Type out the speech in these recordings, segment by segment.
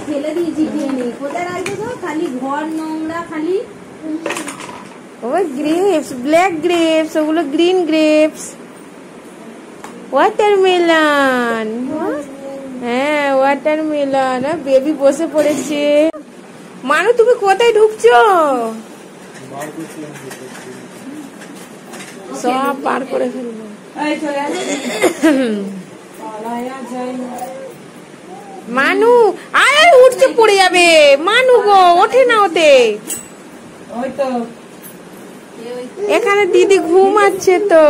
ফেলে দিয়েছি ট্রেনে। কোথায় রাখবো তো? খালি ঘর নোংরা খালি। ও গ্রেপস, ব্ল্যাক গ্রেপস, ওগুলো গ্রিন গ্রেপস। ওয়াটারমেলন, হ্যাঁ ওয়াটারমেলন। বেবি বসে পড়েছে। মানু তুমি কোথায় ঢুকছো? সব পার করে ফেলবো। মানু আয় উঠতে পড়ে যাবে। মানু গো ওঠে না ওতে। এখানে দিদি ঘুমাচ্ছে তো।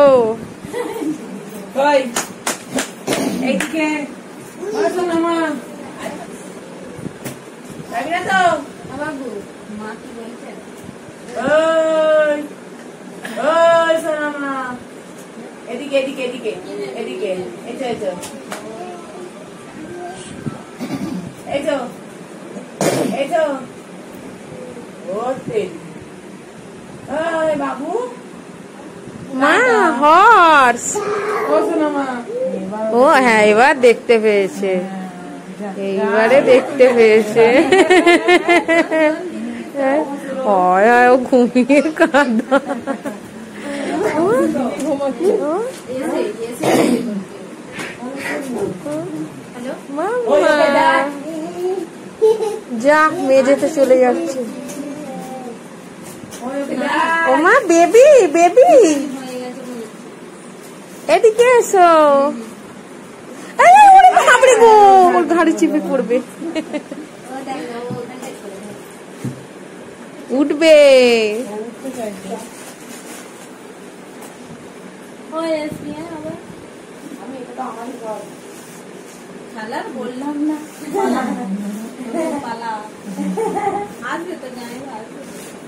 এদিকে এদিকে এদিকে এদিকে এসো এসো এসো এসো। বাবু মা হর্স। ও হ্যাঁ এবার দেখতে পেয়েছে, এইবারে দেখতে পেয়েছে। ও ঘুমিয়ে কাঁদা। যা মেঝেতে চলে যাচ্ছে। ও মা বেবি বেবি এদিকে এসো। ওর ঘাড়ে চিপে পড়বে। উঠবে। বললাম না আসবে তো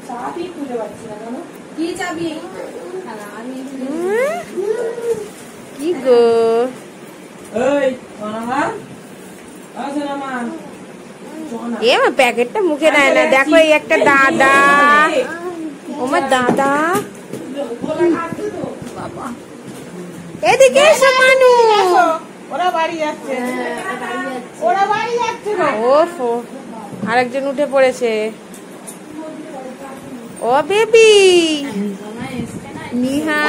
চাবি খুঁজে পাচ্ছি না। কেন কি চাবি? কি গো প্যাকেটটা মুখে দেয় না। দেখো এই একটা দাদা। ওমার দাদা এদিকে এসো মানু। ওরা বাড়ি যাচ্ছে, ওফো আরেকজন উঠে পড়েছে। ও বেবি নিহা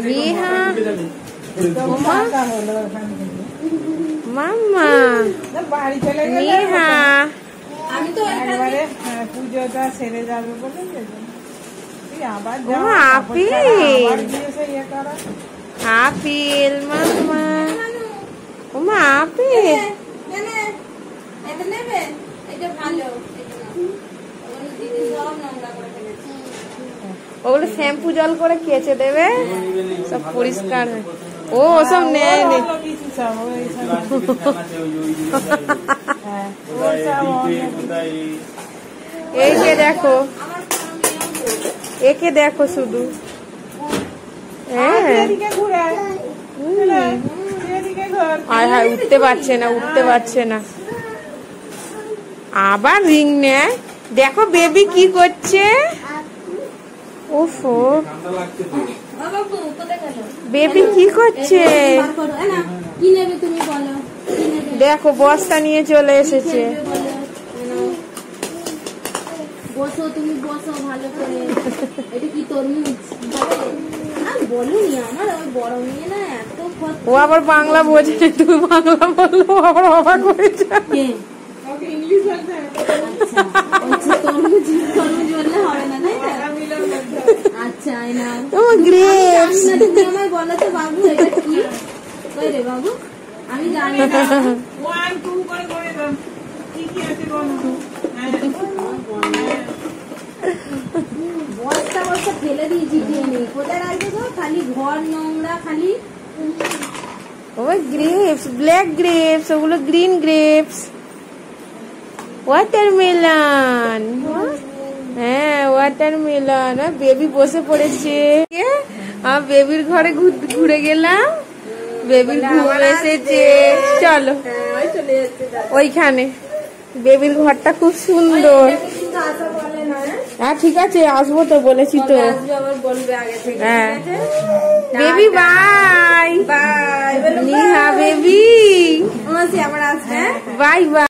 নিহা মাম্মা বাড়ি চলে নিহা। আমি তো একবারে পুজোটা সেরে যাবে বলে আবার আপেল আপেল মাম্মা। ওমা আপেল ওগুলো শ্যাম্পু জল করে কেচে দেবে, সব পরিষ্কার হয়। ও সব নেয় নে। এইকে দেখো, একে দেখো শুধু। হ্যাঁ হায় হায় উঠতে পারছে না, উঠতে পারছে না। আবার রিং নেয়। দেখো বেবি কি করছে। ওফো বেবি কি করছে। দেখো বস্তা নিয়ে চলে এসেছে। বসো তুমি বসো ভালো করে। এটা কি তরমুজ? বলুনি আমার ওই বড় মেয়ে না এত। ও আবার বাংলা বোঝে, তুমি বাংলা বললো আবার অবাক হয়ে যাবে। ইংলিশ বলতে তরমুজ তরমুজ বললে হবে না তাই না? আচ্ছা আই না গ্রেপস। তুমি আমার বলো তো বাবু এটা কি? কই রে বাবু আমি জানি না। 1 2 করে করে দাও। কি কি আছে বলো। বস্তা বস্তা ফেলে দিয়েছি ট্রেনে। কোথায় রাখবো তো? খালি ঘর নোংরা খালি। ও গ্রেপস, ব্ল্যাক গ্রেপস, ওগুলো গ্রিন গ্রেপস। ওয়াটারমেলন, হ্যাঁ ওয়াটারমেলন। বেবি বসে পড়েছে। বেবির ঘরে ঘুরে গেলাম। বেবির ঘুম এসেছে। চলো ওইখানে। বেবির ঘরটা খুব সুন্দর। হ্যাঁ ঠিক আছে, আসবো তো, বলেছি তো। কবে আসবে আবার বলবে আগে থেকে, হ্যাঁ। ঠিক আছে? বেবি বাই বাই, বলো নিহা bye। বেবি, মাসি আবার আসবে, হ্যাঁ? Bye bye.